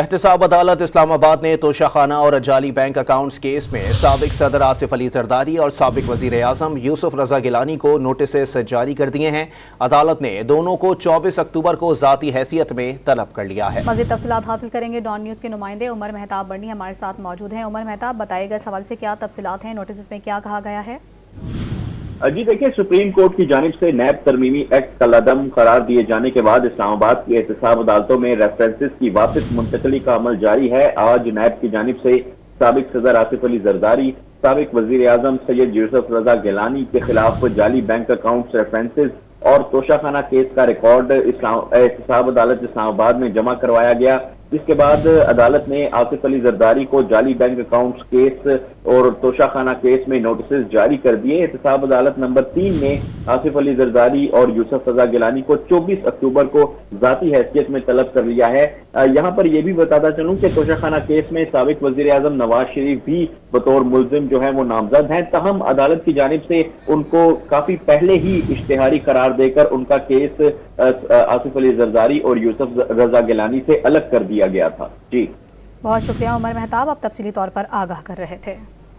احتساب عدالت اسلام آباد نے توشہ اور جعلی بینک اکاؤنٹس کیس میں سابق صدر آصف علی زرداری اور سابق وزیر اعظم یوسف رضا گیلانی کو نوٹسز جاری کر دیے ہیں۔ عدالت نے دونوں کو 24 اکتوبر کو ذاتی حیثیت میں طلب کر لیا ہے۔ مزید تفصیلات حاصل کریں گے۔ ڈان نیوز کے نمائندے عمر مہتاب برنی ہمارے ساتھ موجود ہیں۔ عمر مہتاب، بتائے گا اس حوالے سے کیا تفصیلات ہیں، نوٹسز میں کیا کہا گیا ہے؟ جی دیکھیں، سپریم کورٹ کی جانب سے نیب ترمیمی ایکٹ کالعدم قرار دیے جانے کے بعد اسلام آباد کی احتساب عدالتوں میں ریفرنسز کی واپس منتقلی کا عمل جاری ہے۔ آج نیب کی جانب سے سابق صدر آصف علی زرداری، سابق وزیر اعظم سید یوسف رضا گیلانی کے خلاف جعلی بینک اکاؤنٹس ریفرنسز اور توشہ خانہ کیس کا ریکارڈ احتساب عدالت اسلام آباد میں جمع کروایا گیا، جس کے بعد عدالت نے آصف علی زرداری کو جعلی بینک اکاؤنٹس کیس اور توشہ خانہ کیس میں نوٹسز جاری کر دیے۔ احتساب عدالت نمبر 3 نے آصف علی زرداری اور یوسف رضا گیلانی کو 24 اکتوبر کو ذاتی حیثیت میں طلب کر لیا ہے۔ یہاں پر یہ بھی بتاتا چلوں کہ توشہ خانہ کیس میں سابق وزیر اعظم نواز شریف بھی بطور ملزم جو ہے وہ نامزد ہیں، تاہم عدالت کی جانب سے ان کو کافی پہلے ہی اشتہاری قرار دے کر ان کا کیس آصف علی زرداری اور یوسف رضا گیلانی سے الگ کر دیا گیا تھا۔ جی بہت شکریہ عمر مہتاب، آپ تفصیلی طور پر آگاہ کر رہے تھے۔